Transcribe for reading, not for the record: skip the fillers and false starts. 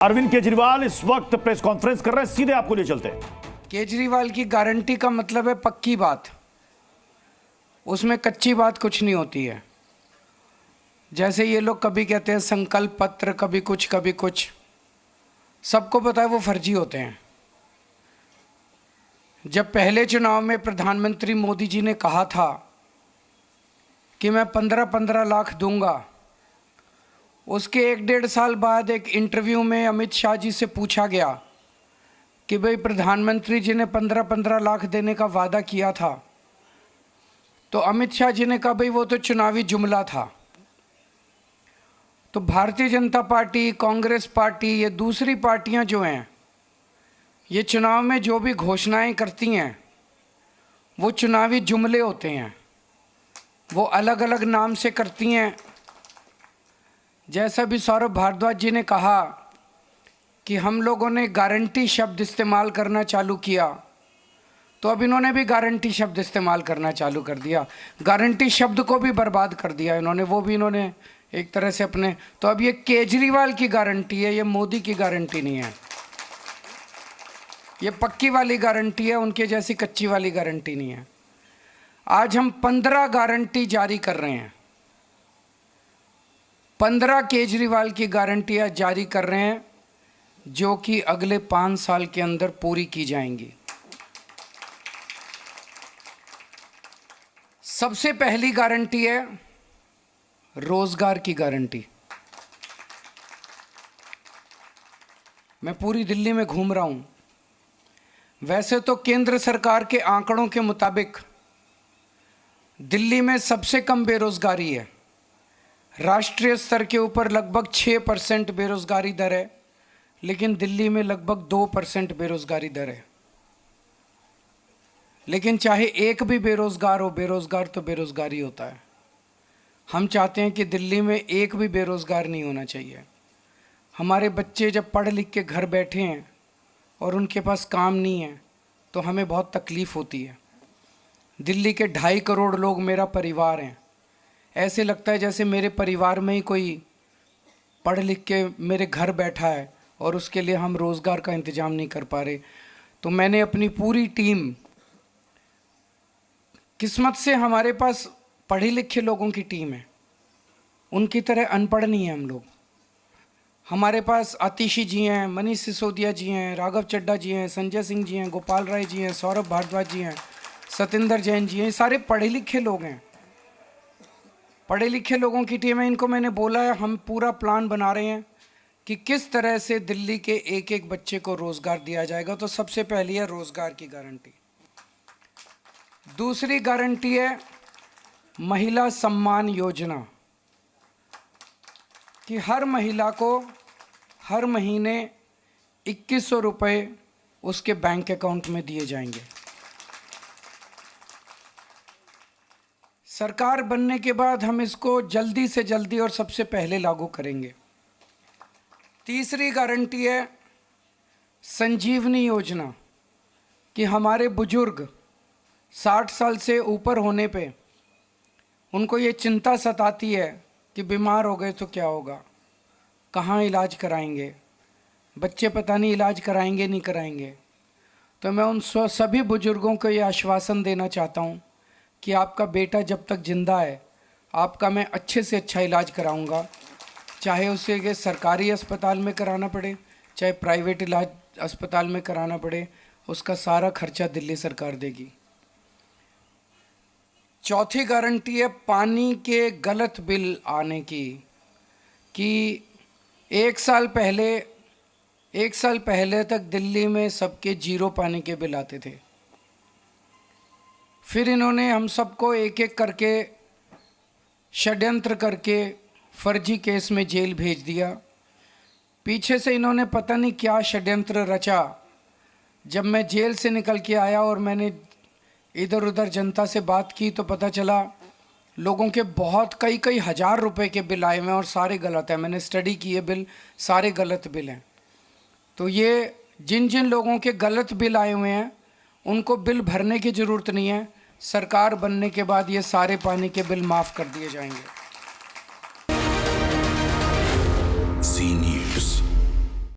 अरविंद केजरीवाल इस वक्त press conference कर रहे हैं, सीधे आपको ले चलते हैं। केजरीवाल की गारंटी का मतलब है पक्की बात, उसमें कच्ची बात कुछ नहीं होती है। जैसे ये लोग कभी कहते हैं संकल्प पत्र, कभी कुछ, सबको पता है वो फर्जी होते हैं। जब पहले चुनाव में प्रधानमंत्री मोदी जी ने कहा था कि मैं 15-15 लाख दूंगा, उसके 1-1.5 साल बाद एक इंटरव्यू में अमित शाह जी से पूछा गया कि भाई प्रधानमंत्री जी ने 15-15 लाख देने का वादा किया था, तो अमित शाह जी ने कहा भाई वो तो चुनावी जुमला था। तो भारतीय जनता पार्टी, कांग्रेस पार्टी, ये दूसरी पार्टियां जो हैं, ये चुनाव में जो भी घोषणाएं करती हैं वो चुनावी जुमले होते हैं, वो अलग अलग नाम से करती हैं। जैसा भी सौरभ भारद्वाज जी ने कहा कि हम लोगों ने गारंटी शब्द इस्तेमाल करना चालू किया, तो अब इन्होंने भी गारंटी शब्द इस्तेमाल करना चालू कर दिया। गारंटी शब्द को भी बर्बाद कर दिया इन्होंने, वो भी इन्होंने एक तरह से अपने। तो अब ये केजरीवाल की गारंटी है, ये मोदी की गारंटी नहीं है। ये पक्की वाली गारंटी है, उनके जैसी कच्ची वाली गारंटी नहीं है। आज हम 15 गारंटी जारी कर रहे हैं, 15 केजरीवाल की गारंटियां जारी कर रहे हैं, जो कि अगले 5 साल के अंदर पूरी की जाएंगी। सबसे पहली गारंटी है रोजगार की गारंटी। मैं पूरी दिल्ली में घूम रहा हूं। वैसे तो केंद्र सरकार के आंकड़ों के मुताबिक दिल्ली में सबसे कम बेरोजगारी है। राष्ट्रीय स्तर के ऊपर लगभग 6% बेरोजगारी दर है, लेकिन दिल्ली में लगभग 2% बेरोजगारी दर है। लेकिन चाहे एक भी बेरोजगार हो, बेरोजगार तो बेरोजगारी होता है। हम चाहते हैं कि दिल्ली में एक भी बेरोजगार नहीं होना चाहिए। हमारे बच्चे जब पढ़ लिख के घर बैठे हैं और उनके पास काम नहीं है, तो हमें बहुत तकलीफ़ होती है। दिल्ली के 2.5 करोड़ लोग मेरा परिवार हैं। ऐसे लगता है जैसे मेरे परिवार में ही कोई पढ़ लिख के मेरे घर बैठा है और उसके लिए हम रोज़गार का इंतज़ाम नहीं कर पा रहे। तो मैंने अपनी पूरी टीम, किस्मत से हमारे पास पढ़े लिखे लोगों की टीम है, उनकी तरह अनपढ़ नहीं है हम लोग। हमारे पास आतिशी जी हैं, मनीष सिसोदिया जी हैं, राघव चड्ढा जी हैं, संजय सिंह जी हैं, गोपाल राय जी हैं, सौरभ भारद्वाज जी हैं, सतिंदर जैन जी हैं। ये सारे पढ़े लिखे लोग हैं, पढ़े लिखे लोगों की टीम है। इनको मैंने बोला है हम पूरा प्लान बना रहे हैं कि किस तरह से दिल्ली के एक एक बच्चे को रोज़गार दिया जाएगा। तो सबसे पहली है रोज़गार की गारंटी। दूसरी गारंटी है महिला सम्मान योजना, कि हर महिला को हर महीने 2100 रुपये उसके बैंक अकाउंट में दिए जाएंगे। सरकार बनने के बाद हम इसको जल्दी से जल्दी और सबसे पहले लागू करेंगे। तीसरी गारंटी है संजीवनी योजना, कि हमारे बुजुर्ग 60 साल से ऊपर होने पे उनको ये चिंता सताती है कि बीमार हो गए तो क्या होगा, कहाँ इलाज कराएंगे, बच्चे पता नहीं इलाज कराएंगे नहीं कराएंगे। तो मैं उन सभी बुजुर्गों को ये आश्वासन देना चाहता हूँ कि आपका बेटा जब तक ज़िंदा है, आपका मैं अच्छे से अच्छा इलाज कराऊंगा। चाहे उसे के सरकारी अस्पताल में कराना पड़े, चाहे प्राइवेट इलाज अस्पताल में कराना पड़े, उसका सारा खर्चा दिल्ली सरकार देगी। चौथी गारंटी है पानी के गलत बिल आने की, कि एक साल पहले तक दिल्ली में सबके 0 पानी के बिल आते थे। फिर इन्होंने हम सबको एक एक करके षड्यंत्र करके फर्जी केस में जेल भेज दिया। पीछे से इन्होंने पता नहीं क्या षड्यंत्र रचा। जब मैं जेल से निकल के आया और मैंने इधर उधर जनता से बात की, तो पता चला लोगों के बहुत कई हज़ार रुपए के बिल आए हुए हैं और सारे गलत हैं। मैंने स्टडी की है, बिल सारे गलत बिल हैं। तो ये जिन जिन लोगों के गलत बिल आए हुए हैं उनको बिल भरने की ज़रूरत नहीं है। सरकार बनने के बाद ये सारे पानी के बिल माफ़ कर दिए जाएंगे।